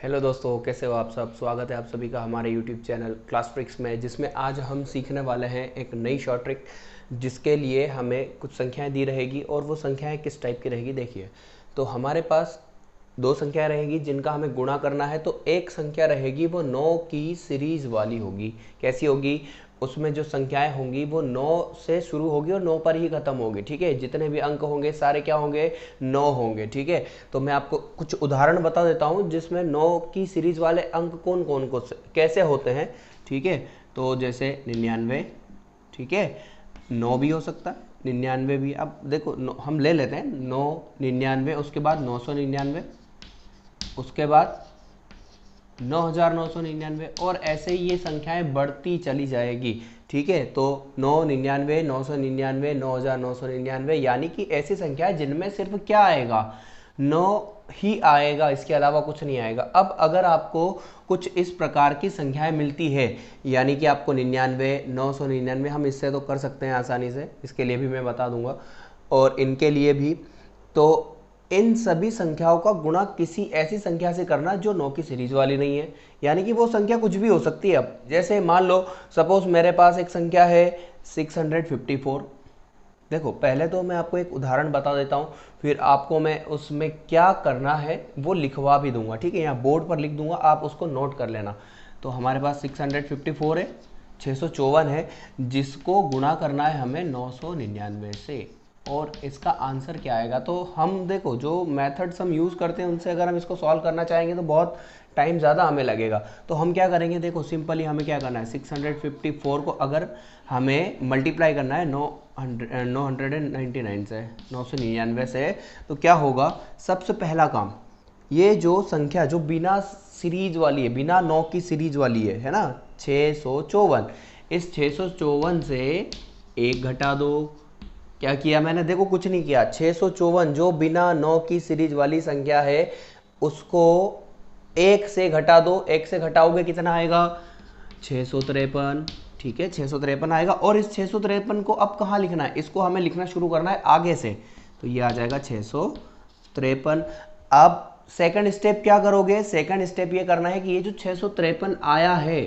Hello दोस्तों, कैसे हो आप सब। स्वागत है आप सभी का हमारे यूट्यूब चैनल क्लास ट्रिक्स में, जिसमें आज हम सीखने वाले हैं एक नई शॉर्ट ट्रिक, जिसके लिए हमें कुछ संख्याएं दी रहेगी और वो संख्याएं किस टाइप की रहेगी। देखिए, तो हमारे पास दो संख्या रहेगी जिनका हमें गुणा करना है। तो एक संख्या रहेगी वो 9 की सीरीज वाली होगी। कैसी होगी? उसमें जो संख्याएं होंगी वो 9 से शुरू होगी और 9 पर ही खत्म होगी। ठीक है, जितने भी अंक होंगे सारे क्या होंगे? 9 होंगे। ठीक है, तो मैं आपको कुछ उदाहरण बता देता हूं जिसमें 9 की सीरीज वाले अंक कौन कौन को कैसे होते हैं। ठीक है, तो जैसे 99, ठीक है, 9 भी हो सकता है, 99 भी। अब देखो हम ले लेते हैं 9, 99, उसके बाद 999, उसके बाद 9999, और ऐसे ही ये संख्याएं बढ़ती चली जाएगी। ठीक है, तो 999, 999, 9999, यानी कि ऐसी संख्याएं जिनमें सिर्फ क्या आएगा? 9 ही आएगा, इसके अलावा कुछ नहीं आएगा। अब अगर आपको कुछ इस प्रकार की संख्याएं मिलती है, यानी कि आपको 99, 999, हम इससे तो कर सकते हैं आसानी से, इसके लिए भी मैं बता दूंगा और इनके लिए भी। तो इन सभी संख्याओं का गुणा किसी ऐसी संख्या से करना जो 9 की सीरीज वाली नहीं है, यानी कि वो संख्या कुछ भी हो सकती है। अब जैसे मान लो सपोज मेरे पास एक संख्या है 654। देखो, पहले तो मैं आपको एक उदाहरण बता देता हूँ, फिर आपको मैं उसमें क्या करना है वो लिखवा भी दूंगा। ठीक है, यहाँ बोर्ड पर लिख दूंगा, आप उसको नोट कर लेना। तो हमारे पास 654 है, 654 है, जिसको गुणा करना है हमें 999 से। और इसका आंसर क्या आएगा? तो हम देखो, जो मेथड्स हम यूज़ करते हैं उनसे अगर हम इसको सॉल्व करना चाहेंगे तो बहुत टाइम ज़्यादा हमें लगेगा। तो हम क्या करेंगे? देखो, सिंपली हमें क्या करना है, 654 को अगर हमें मल्टीप्लाई करना है 999 से, 999 से, तो क्या होगा? सबसे पहला काम, ये जो संख्या जो बिना सीरीज वाली है, बिना 9 की सीरीज वाली है ना, 654, इस 654 से एक घटा दो। क्या किया मैंने? देखो, कुछ नहीं किया। 654 जो बिना 9 की सीरीज वाली संख्या है, उसको एक से घटा दो। एक से घटाओगे कितना आएगा? 653। ठीक है, 653 आएगा। और इस 653 को अब कहाँ लिखना है? इसको हमें लिखना शुरू करना है आगे से, तो ये आ जाएगा 653। अब सेकंड स्टेप क्या करोगे? सेकंड स्टेप ये करना है कि ये जो 653 आया है,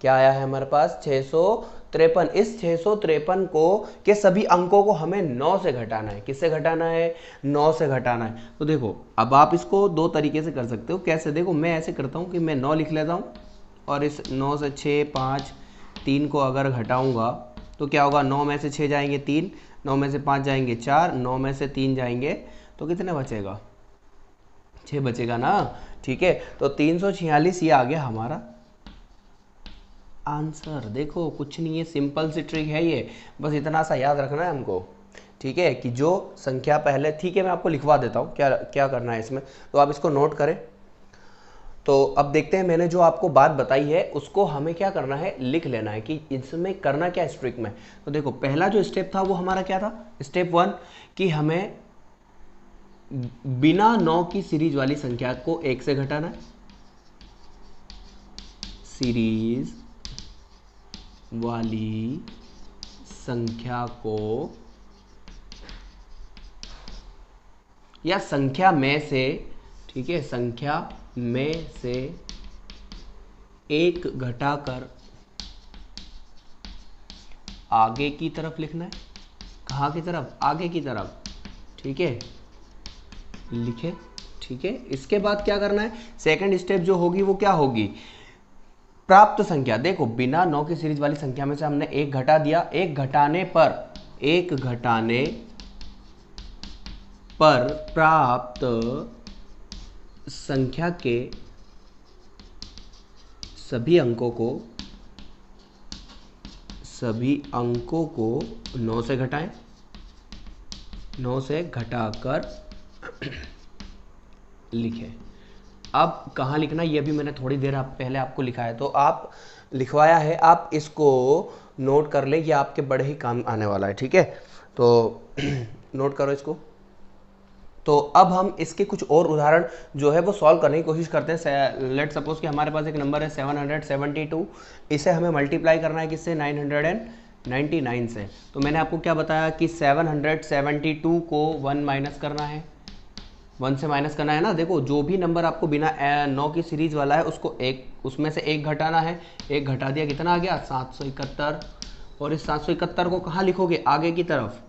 क्या आया है हमारे पास? 653। इस 653 को के सभी अंकों को हमें 9 से घटाना है। किससे घटाना है? 9 से घटाना है। तो देखो, अब आप इसको दो तरीके से कर सकते हो। कैसे? देखो, मैं ऐसे करता हूँ कि मैं 9 लिख लेता हूँ और इस 9 से 6, 5, 3 को अगर घटाऊंगा तो क्या होगा? 9 में से 6 जाएंगे 3, 9 में से 5 जाएंगे 4, 9 में से 3 जाएंगे तो कितने बचेगा? 6 बचेगा ना। ठीक है, तो 346 ये आ गया हमारा आंसर। देखो, कुछ नहीं है, सिंपल सी ट्रिक है ये, बस इतना सा याद रखना है हमको। ठीक है, कि जो संख्या पहले, ठीक है मैं आपको लिखवा देता हूँ क्या क्या करना है इसमें, तो आप इसको नोट करें। तो अब देखते हैं, मैंने जो आपको बात बताई है उसको हमें क्या करना है, लिख लेना है कि इसमें करना क्या इस ट्रिक में। तो देखो, पहला जो स्टेप था वो हमारा क्या था? स्टेप 1, कि हमें बिना 9 की सीरीज वाली संख्या को 1 से घटाना है। सीरीज वाली संख्या को, या संख्या में से, ठीक है, संख्या में से एक घटाकर आगे की तरफ लिखना है। कहाँ की तरफ? आगे की तरफ। ठीक है, लिखे। ठीक है, इसके बाद क्या करना है? सेकंड स्टेप जो होगी वो क्या होगी? प्राप्त संख्या। देखो, बिना 9 की सीरीज वाली संख्या में से हमने एक घटा दिया। एक घटाने पर प्राप्त संख्या के सभी अंकों को 9 से घटाएं। 9 से घटाकर लिखें। अब कहाँ लिखना ये भी मैंने थोड़ी देर पहले आपको लिखा है, तो आप लिखवाया है, आप इसको नोट कर ले, ये आपके बड़े ही काम आने वाला है। ठीक है, तो नोट करो इसको। तो अब हम इसके कुछ और उदाहरण जो है वो सॉल्व करने की कोशिश करते हैं। लेट सपोज कि हमारे पास एक नंबर है 772, इसे हमें मल्टीप्लाई करना है किससे? 999 से। तो मैंने आपको क्या बताया कि 772 को 1 माइनस करना है, 1 से माइनस करना है ना। देखो जो भी नंबर आपको बिना 9 की सीरीज वाला है उसको उसमें से एक घटाना है। एक घटा दिया, कितना आ गया 771। और इस 771 को कहाँ लिखोगे, आगे की तरफ।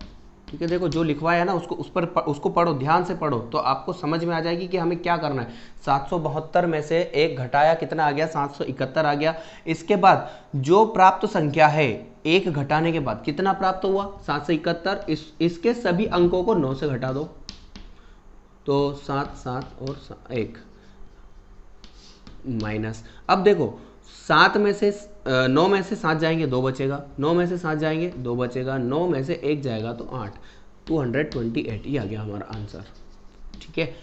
ठीक है, देखो जो लिखवाया है ना उसको पढ़ो, ध्यान से पढ़ो, तो आपको समझ में आ जाएगी कि हमें क्या करना है। 772 में से एक घटाया, कितना आ गया 771 आ गया। इसके बाद जो प्राप्त संख्या है, एक घटाने के बाद कितना प्राप्त हुआ 771। इसके सभी अंकों को 9 से घटा दो, तो 7 7 और 1 माइनस। अब देखो 7 में से 9 में से 7 जाएंगे 2 बचेगा, 9 में से 7 जाएंगे 2 बचेगा, 9 में से 1 जाएगा तो 8, 228। ये आ गया हमारा आंसर। ठीक है,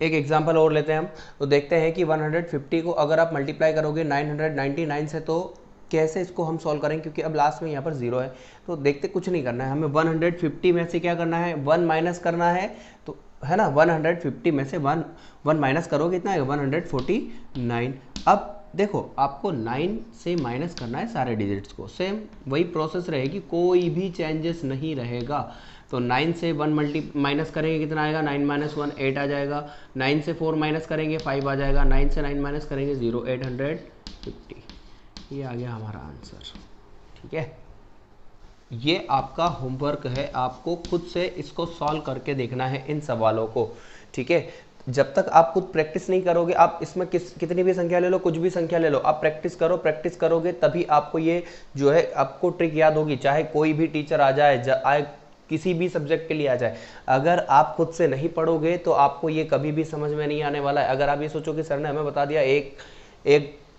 एक एग्जांपल और लेते हैं हम, तो देखते हैं कि 150 को अगर आप मल्टीप्लाई करोगे 999 से तो कैसे इसको हम सॉल्व करेंगे, क्योंकि अब लास्ट में यहाँ पर 0 है। तो देखते, कुछ नहीं करना है हमें, 150 में से क्या करना है 1 माइनस करना है, तो है ना 150 में से 1 माइनस करोगे कितना आएगा 149। अब देखो आपको 9 से माइनस करना है सारे डिजिट्स को, सेम वही प्रोसेस रहेगी, कोई भी चेंजेस नहीं रहेगा। तो 9 से 1 माइनस करेंगे कितना आएगा 9 माइनस 1 8 आ जाएगा। 9 से 4 माइनस करेंगे 5 आ जाएगा। 9 से 9 माइनस करेंगे 0, 850। ये आ गया हमारा आंसर। ठीक है, ये आपका होमवर्क है, आपको खुद से इसको सॉल्व करके देखना है इन सवालों को। ठीक है, जब तक आप खुद प्रैक्टिस नहीं करोगे, आप इसमें कितनी भी संख्या ले लो, कुछ भी संख्या ले लो, आप प्रैक्टिस करोगे तभी आपको ये जो है आपको ट्रिक याद होगी। चाहे कोई भी टीचर आ जाए, किसी भी सब्जेक्ट के लिए आ जाए, अगर आप खुद से नहीं पढ़ोगे तो आपको ये कभी भी समझ में नहीं आने वाला है। अगर आप ये सोचो कि सर ने हमें बता दिया, एक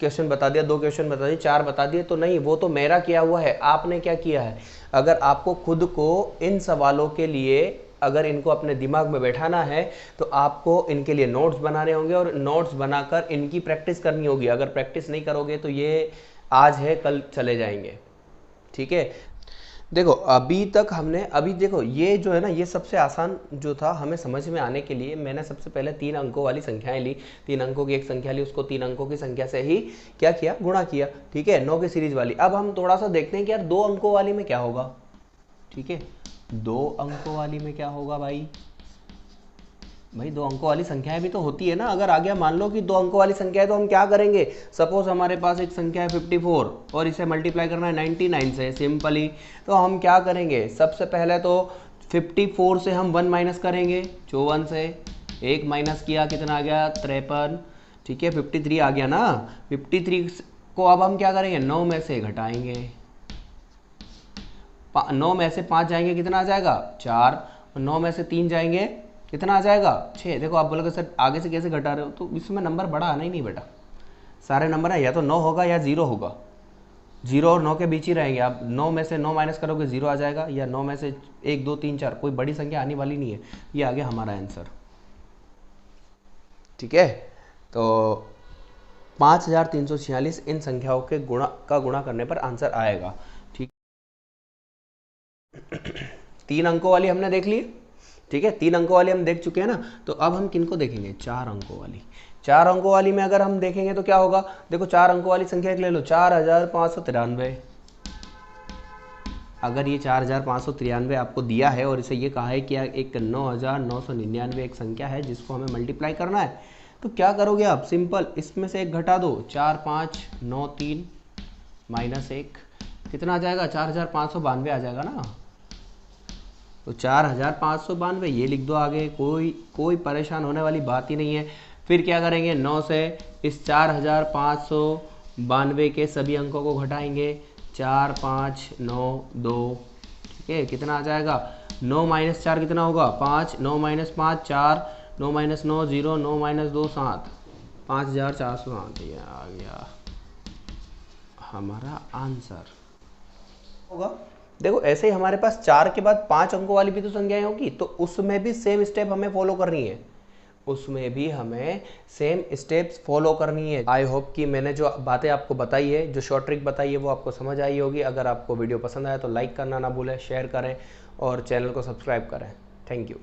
क्वेश्चन बता दिया, 2 क्वेश्चन बता दिए, 4 बता दिए, तो नहीं, वो तो मेरा किया हुआ है, आपने क्या किया है। अगर आपको खुद को इन सवालों के लिए अगर इनको अपने दिमाग में बैठाना है तो आपको इनके लिए नोट्स बनाने होंगे और नोट्स बनाकर इनकी प्रैक्टिस करनी होगी। अगर प्रैक्टिस नहीं करोगे तो ये आज है कल चले जाएंगे। ठीक है, देखो अभी देखो ये जो है ना, ये सबसे आसान जो था हमें समझ में आने के लिए, मैंने सबसे पहले 3 अंकों वाली संख्याएं ली, 3 अंकों की एक संख्या ली, उसको 3 अंकों की संख्या से ही क्या किया, गुणा किया। ठीक है, 9 की सीरीज वाली। अब हम थोड़ा सा देखते हैं कि यार 2 अंकों वाली में क्या होगा। ठीक है, 2 अंकों वाली में क्या होगा भाई 2 अंकों वाली संख्याएं भी तो होती है ना। अगर आ गया मान लो कि 2 अंकों वाली संख्या है तो हम क्या करेंगे, सपोज हमारे पास एक संख्या है 54 और इसे मल्टीप्लाई करना है 99 से, सिंपली। तो हम क्या करेंगे, सबसे पहले तो 54 से हम 1 माइनस करेंगे 54 से, 1 माइनस किया कितना आ गया 53। ठीक है, 53 आ गया ना। 53 को अब हम क्या करेंगे 9 में से घटाएंगे, 9 में से 5 जाएंगे कितना आ जाएगा 4, 9 में से 3 जाएंगे कितना आ जाएगा 6। देखो आप बोलोगे सर आगे से कैसे घटा रहे हो, तो इसमें नंबर बड़ा आना ही नहीं बेटा, सारे नंबर है या तो 9 होगा या 0 होगा, 0 और 9 के बीच ही रहेंगे। आप 9 में से 9 माइनस करोगे 0 आ जाएगा, या 9 में से 1 2 3 4 कोई बड़ी संख्या आने वाली नहीं है। ये आ गया हमारा आंसर। ठीक है, तो 5346 इन संख्याओं के गुणा करने पर आंसर आएगा। ठीक, 3 अंकों वाली हमने देख ली। ठीक है, 3 अंकों वाली हम देख चुके हैं ना। तो अब हम किनको देखेंगे, 4 अंकों वाली। 4 अंकों वाली में अगर हम देखेंगे तो क्या होगा, देखो 4 अंकों वाली संख्या एक ले लो 4593। अगर ये 4593 आपको दिया है और इसे ये कहा है कि एक 9999 एक संख्या है जिसको हमें मल्टीप्लाई करना है, तो क्या करोगे आप, सिंपल इसमें से एक घटा दो, 4593 माइनस 1 कितना आ जाएगा 4592 आ जाएगा ना। तो 4592 ये लिख दो आगे, कोई परेशान होने वाली बात ही नहीं है। फिर क्या करेंगे, 9 से इस 4592 के सभी अंकों को घटाएंगे, 4 5 9 2। ठीक है, कितना आ जाएगा 9 माइनस 4 कितना होगा 5, 9 माइनस 5 4, 9 माइनस 9 0, 9 माइनस 2 7, 5408। ये आ गया हमारा आंसर होगा। देखो ऐसे ही हमारे पास 4 के बाद 5 अंकों वाली भी तो संख्याएं होगी, तो उसमें भी सेम स्टेप हमें फॉलो करनी है, उसमें भी हमें सेम स्टेप्स फॉलो करनी है। आई होप कि मैंने जो बातें आपको बताई है, जो शॉर्ट ट्रिक बताई है, वो आपको समझ आई होगी। अगर आपको वीडियो पसंद आया तो लाइक करना ना भूलें, शेयर करें और चैनल को सब्सक्राइब करें। Thank you.